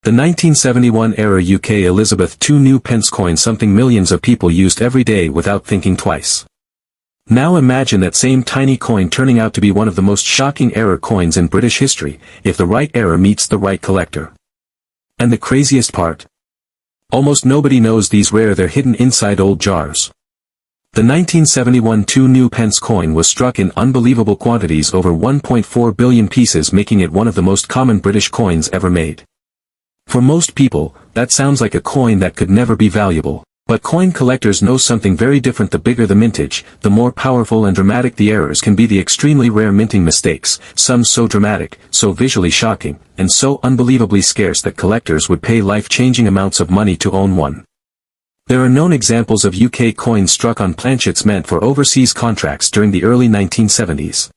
The 1971-era UK Elizabeth II new pence coin, something millions of people used every day without thinking twice. Now imagine that same tiny coin turning out to be one of the most shocking error coins in British history, if the right error meets the right collector. And the craziest part? Almost nobody knows these rare, they're hidden inside old jars. The 1971 two new pence coin was struck in unbelievable quantities, over 1.4 billion pieces, making it one of the most common British coins ever made. For most people, that sounds like a coin that could never be valuable. But coin collectors know something very different. The bigger the mintage, the more powerful and dramatic the errors can be. The extremely rare minting mistakes, some so dramatic, so visually shocking, and so unbelievably scarce that collectors would pay life-changing amounts of money to own one. There are known examples of UK coins struck on planchets meant for overseas contracts during the early 1970s.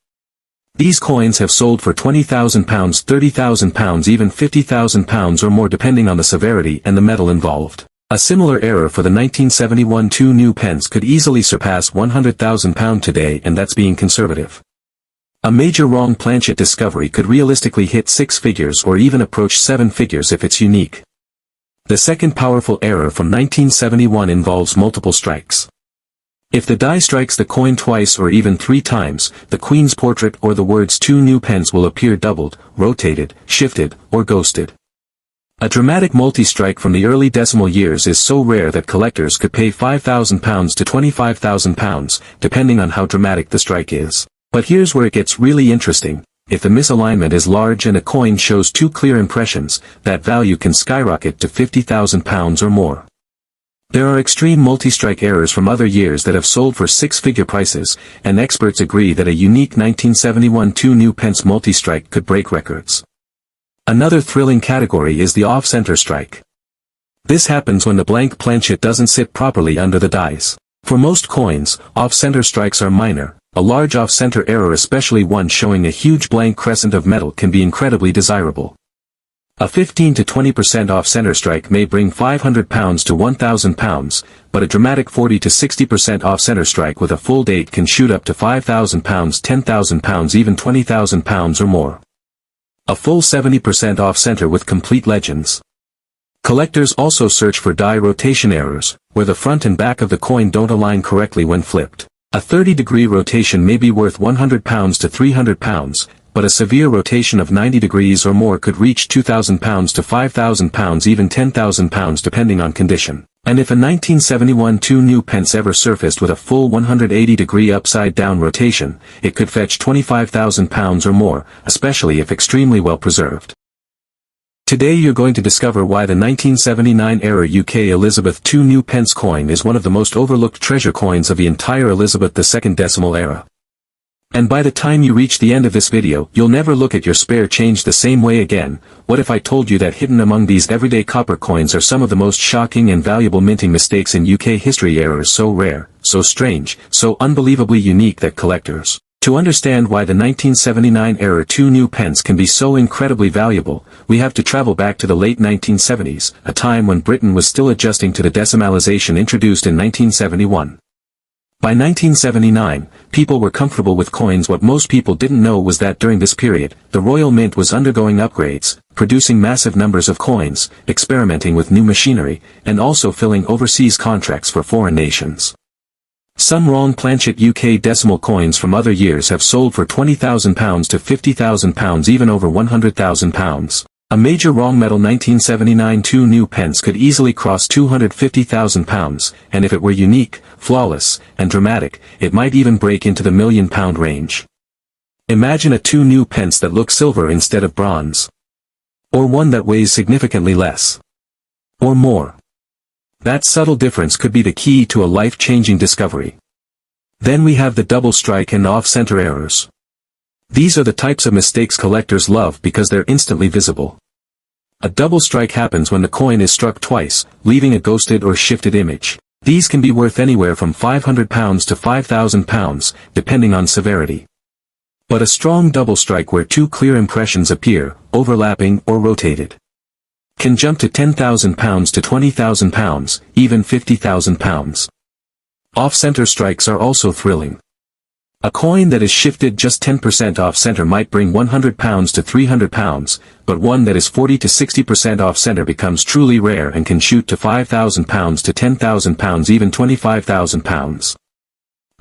These coins have sold for £20,000, £30,000, even £50,000 or more, depending on the severity and the metal involved. A similar error for the 1971 two new pence could easily surpass £100,000 today, and that's being conservative. A major wrong-planchet discovery could realistically hit 6 figures or even approach 7 figures if it's unique. The second powerful error from 1971 involves multiple strikes. If the die strikes the coin twice or even 3 times, the Queen's portrait or the words two new pence will appear doubled, rotated, shifted, or ghosted. A dramatic multi-strike from the early decimal years is so rare that collectors could pay £5,000 to £25,000, depending on how dramatic the strike is. But here's where it gets really interesting. If the misalignment is large and a coin shows 2 clear impressions, that value can skyrocket to £50,000 or more. There are extreme multi-strike errors from other years that have sold for 6-figure prices, and experts agree that a unique 1971 two new pence multi-strike could break records. Another thrilling category is the off-center strike. This happens when the blank planchet doesn't sit properly under the dies. For most coins, off-center strikes are minor. A large off-center error, especially one showing a huge blank crescent of metal, can be incredibly desirable. A 15 to 20% off-center strike may bring £500 to £1,000, but a dramatic 40 to 60% off-center strike with a full date can shoot up to £5,000, £10,000, even £20,000 or more. A full 70% off-center with complete legends. Collectors also search for die rotation errors, where the front and back of the coin don't align correctly when flipped. A 30-degree rotation may be worth £100 to £300, but a severe rotation of 90 degrees or more could reach £2,000 to £5,000, even £10,000, depending on condition. And if a 1971 two new pence ever surfaced with a full 180-degree upside-down rotation, it could fetch £25,000 or more, especially if extremely well preserved. Today you're going to discover why the 1979-era UK Elizabeth II new pence coin is one of the most overlooked treasure coins of the entire Elizabeth II decimal era. And by the time you reach the end of this video, you'll never look at your spare change the same way again. What if I told you that hidden among these everyday copper coins are some of the most shocking and valuable minting mistakes in UK history, errors so rare, so strange, so unbelievably unique that collectors. To understand why the 1979-era two new pence can be so incredibly valuable, we have to travel back to the late 1970s, a time when Britain was still adjusting to the decimalization introduced in 1971. By 1979, people were comfortable with coins. What most people didn't know was that during this period, the Royal Mint was undergoing upgrades, producing massive numbers of coins, experimenting with new machinery, and also filling overseas contracts for foreign nations. Some wrong-planchet UK decimal coins from other years have sold for £20,000 to £50,000, even over £100,000. A major wrong metal 1979 two new pence could easily cross £250,000, and if it were unique, flawless, and dramatic, it might even break into the £1 million range. Imagine a two new pence that looks silver instead of bronze. Or one that weighs significantly less. Or more. That subtle difference could be the key to a life-changing discovery. Then we have the double strike and off-center errors. These are the types of mistakes collectors love because they're instantly visible. A double strike happens when the coin is struck twice, leaving a ghosted or shifted image. These can be worth anywhere from £500 to £5,000, depending on severity. But a strong double strike where 2 clear impressions appear, overlapping or rotated, can jump to £10,000 to £20,000, even £50,000. Off-center strikes are also thrilling. A coin that is shifted just 10% off center might bring £100 to £300, but one that is 40 to 60% off center becomes truly rare and can shoot to £5,000 to £10,000, even £25,000.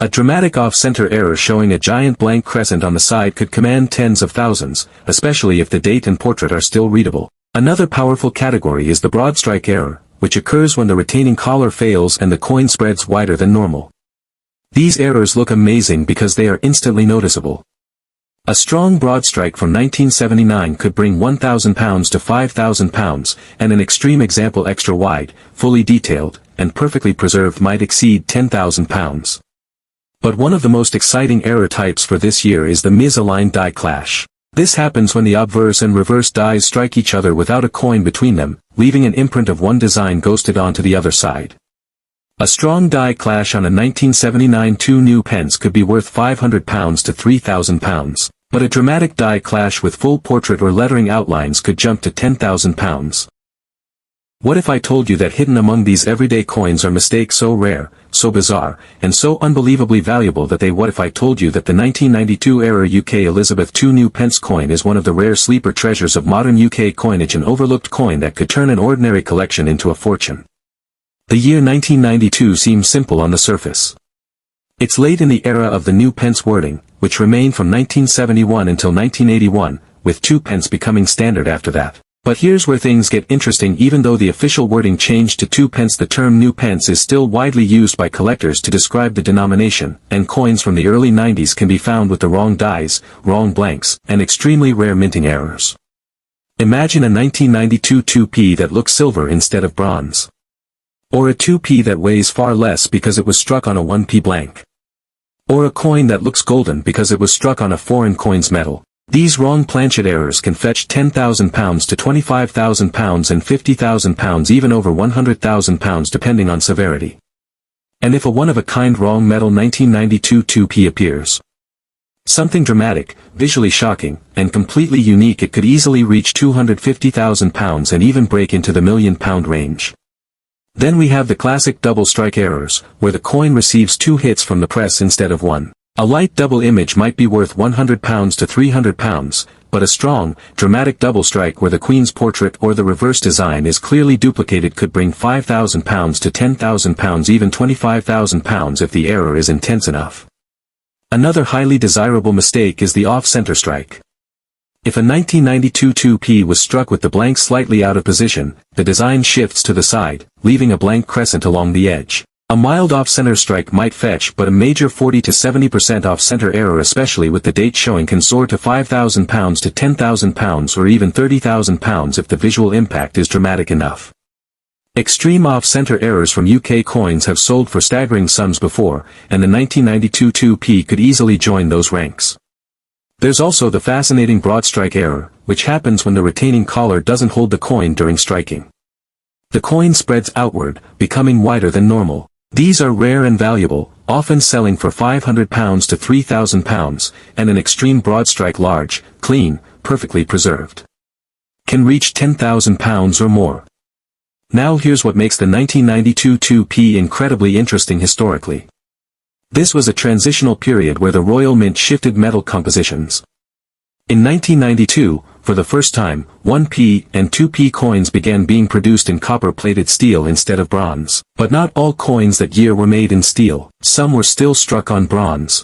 A dramatic off-center error showing a giant blank crescent on the side could command tens of thousands, especially if the date and portrait are still readable. Another powerful category is the broad strike error, which occurs when the retaining collar fails and the coin spreads wider than normal. These errors look amazing because they are instantly noticeable. A strong broad strike from 1979 could bring £1,000 to £5,000, and an extreme example extra wide, fully detailed, and perfectly preserved might exceed £10,000. But one of the most exciting error types for this year is the misaligned die clash. This happens when the obverse and reverse dies strike each other without a coin between them, leaving an imprint of one design ghosted onto the other side. A strong die clash on a 1979 2 new pence could be worth £500 to £3,000, but a dramatic die clash with full portrait or lettering outlines could jump to £10,000. What if I told you that hidden among these everyday coins are mistakes so rare, so bizarre, and so unbelievably valuable that what if I told you that the 1992 era UK Elizabeth II new pence coin is one of the rare sleeper treasures of modern UK coinage, an overlooked coin that could turn an ordinary collection into a fortune? The year 1992 seems simple on the surface. It's late in the era of the new pence wording, which remained from 1971 until 1981, with 2 pence becoming standard after that. But here's where things get interesting. Even though the official wording changed to 2 pence, the term new pence is still widely used by collectors to describe the denomination, and coins from the early 90s can be found with the wrong dies, wrong blanks, and extremely rare minting errors. Imagine a 1992 2p that looks silver instead of bronze. Or a 2p that weighs far less because it was struck on a 1p blank. Or a coin that looks golden because it was struck on a foreign coin's metal. These wrong-planchet errors can fetch £10,000 to £25,000 and £50,000, even over £100,000 depending on severity. And if a one-of-a-kind wrong metal 1992 2p appears, something dramatic, visually shocking, and completely unique, it could easily reach £250,000 and even break into the £1 million range. Then we have the classic double strike errors, where the coin receives 2 hits from the press instead of 1. A light double image might be worth £100 to £300, but a strong, dramatic double strike where the Queen's portrait or the reverse design is clearly duplicated could bring £5,000 to £10,000, even £25,000 if the error is intense enough. Another highly desirable mistake is the off-center strike. If a 1992 2p was struck with the blank slightly out of position, the design shifts to the side, leaving a blank crescent along the edge. A mild off-center strike might fetch, but a major 40 to 70% off-center error, especially with the date showing, can soar to £5,000 to £10,000 or even £30,000 if the visual impact is dramatic enough. Extreme off-center errors from UK coins have sold for staggering sums before, and the 1992 2p could easily join those ranks. There's also the fascinating broad strike error, which happens when the retaining collar doesn't hold the coin during striking. The coin spreads outward, becoming wider than normal. These are rare and valuable, often selling for £500 to £3,000, and an extreme broad strike, large, clean, perfectly preserved, can reach £10,000 or more. Now here's what makes the 1992 2p incredibly interesting historically. This was a transitional period where the Royal Mint shifted metal compositions. In 1992, for the first time, 1p and 2p coins began being produced in copper-plated steel instead of bronze. But not all coins that year were made in steel, some were still struck on bronze.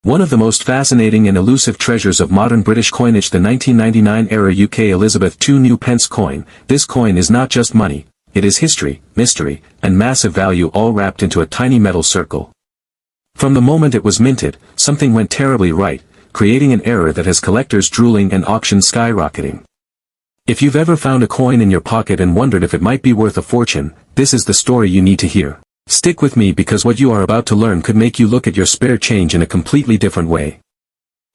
One of the most fascinating and elusive treasures of modern British coinage, the 1999 era UK Elizabeth II new pence coin. This coin is not just money, it is history, mystery, and massive value all wrapped into a tiny metal circle. From the moment it was minted, something went terribly right, creating an error that has collectors drooling and auctions skyrocketing. If you've ever found a coin in your pocket and wondered if it might be worth a fortune, this is the story you need to hear. Stick with me, because what you are about to learn could make you look at your spare change in a completely different way.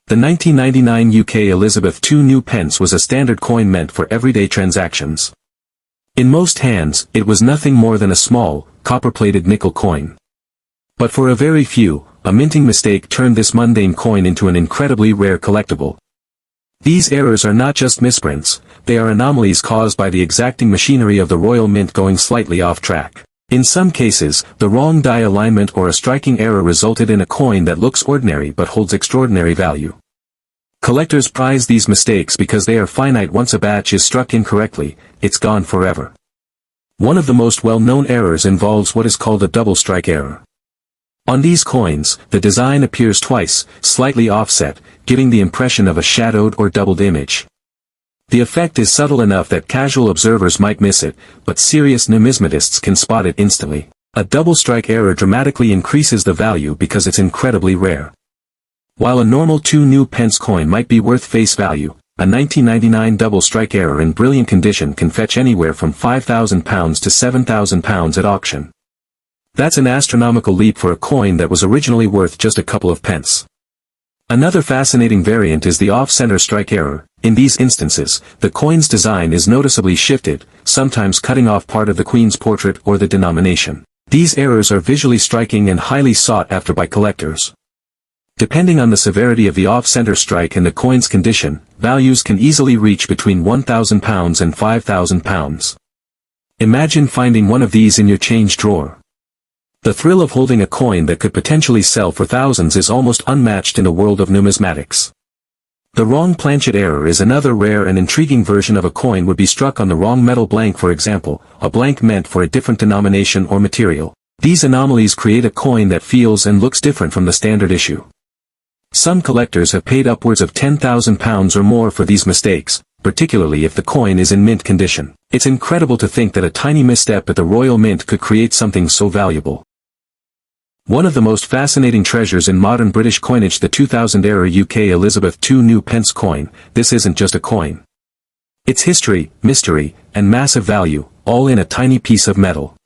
The 1999 UK Elizabeth II new pence was a standard coin meant for everyday transactions. In most hands, it was nothing more than a small, copper-plated nickel coin. But for a very few, a minting mistake turned this mundane coin into an incredibly rare collectible. These errors are not just misprints, they are anomalies caused by the exacting machinery of the Royal Mint going slightly off track. In some cases, the wrong die alignment or a striking error resulted in a coin that looks ordinary but holds extraordinary value. Collectors prize these mistakes because they are finite. Once a batch is struck incorrectly, it's gone forever. One of the most well-known errors involves what is called a double strike error. On these coins, the design appears twice, slightly offset, giving the impression of a shadowed or doubled image. The effect is subtle enough that casual observers might miss it, but serious numismatists can spot it instantly. A double strike error dramatically increases the value because it's incredibly rare. While a normal 2 new pence coin might be worth face value, a 1999 double strike error in brilliant condition can fetch anywhere from £5,000 to £7,000 at auction. That's an astronomical leap for a coin that was originally worth just a couple of pence. Another fascinating variant is the off-center strike error. In these instances, the coin's design is noticeably shifted, sometimes cutting off part of the queen's portrait or the denomination. These errors are visually striking and highly sought after by collectors. Depending on the severity of the off-center strike and the coin's condition, values can easily reach between £1,000 and £5,000. Imagine finding one of these in your change drawer. The thrill of holding a coin that could potentially sell for thousands is almost unmatched in the world of numismatics. The wrong-planchet error is another rare and intriguing version of a coin would be struck on the wrong metal blank, for example, a blank meant for a different denomination or material. These anomalies create a coin that feels and looks different from the standard issue. Some collectors have paid upwards of £10,000 or more for these mistakes, particularly if the coin is in mint condition. It's incredible to think that a tiny misstep at the Royal Mint could create something so valuable. One of the most fascinating treasures in modern British coinage, the 2000-era UK Elizabeth II new pence coin. This isn't just a coin. It's history, mystery, and massive value, all in a tiny piece of metal.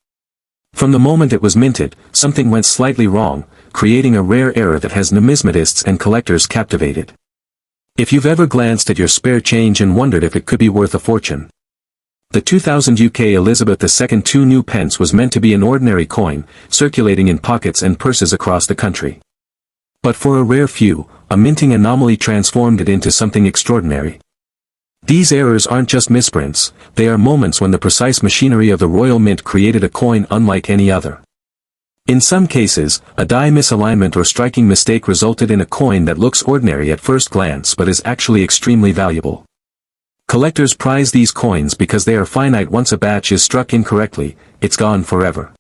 From the moment it was minted, something went slightly wrong, creating a rare error that has numismatists and collectors captivated. If you've ever glanced at your spare change and wondered if it could be worth a fortune. The 2000 UK Elizabeth II 2 new pence was meant to be an ordinary coin, circulating in pockets and purses across the country. But for a rare few, a minting anomaly transformed it into something extraordinary. These errors aren't just misprints, they are moments when the precise machinery of the Royal Mint created a coin unlike any other. In some cases, a die misalignment or striking mistake resulted in a coin that looks ordinary at first glance but is actually extremely valuable. Collectors prize these coins because they are finite. Once a batch is struck incorrectly, it's gone forever.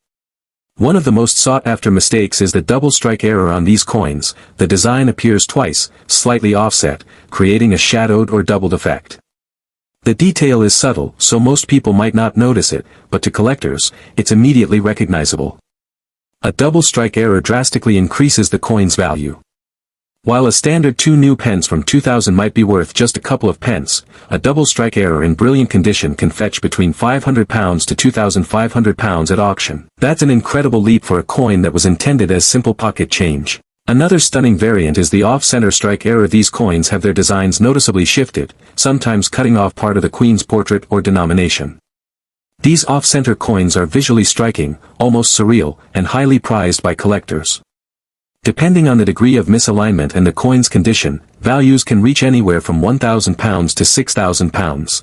One of the most sought-after mistakes is the double strike error on these coins. The design appears twice, slightly offset, creating a shadowed or doubled effect. The detail is subtle, so most people might not notice it, but to collectors, it's immediately recognizable. A double strike error drastically increases the coin's value. While a standard 2 new pence from 2000 might be worth just a couple of pence, a double strike error in brilliant condition can fetch between £500 to £2,500 at auction. That's an incredible leap for a coin that was intended as simple pocket change. Another stunning variant is the off-center strike error. These coins have their designs noticeably shifted, sometimes cutting off part of the queen's portrait or denomination. These off-center coins are visually striking, almost surreal, and highly prized by collectors. Depending on the degree of misalignment and the coin's condition, values can reach anywhere from £1,000 to £6,000.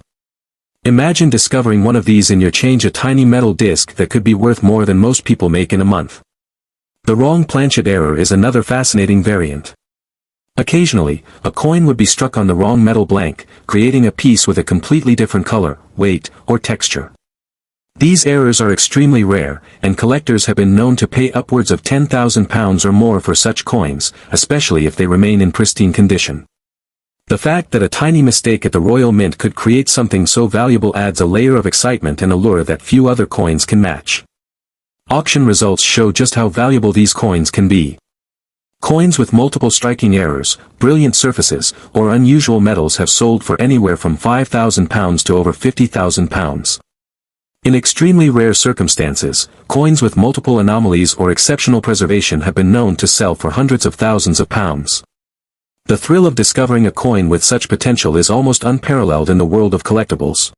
Imagine discovering one of these in your change, a tiny metal disc that could be worth more than most people make in a month. The wrong-planchet error is another fascinating variant. Occasionally, a coin would be struck on the wrong metal blank, creating a piece with a completely different color, weight, or texture. These errors are extremely rare, and collectors have been known to pay upwards of £10,000 or more for such coins, especially if they remain in pristine condition. The fact that a tiny mistake at the Royal Mint could create something so valuable adds a layer of excitement and allure that few other coins can match. Auction results show just how valuable these coins can be. Coins with multiple striking errors, brilliant surfaces, or unusual metals have sold for anywhere from £5,000 to over £50,000. In extremely rare circumstances, coins with multiple anomalies or exceptional preservation have been known to sell for hundreds of thousands of pounds. The thrill of discovering a coin with such potential is almost unparalleled in the world of collectibles.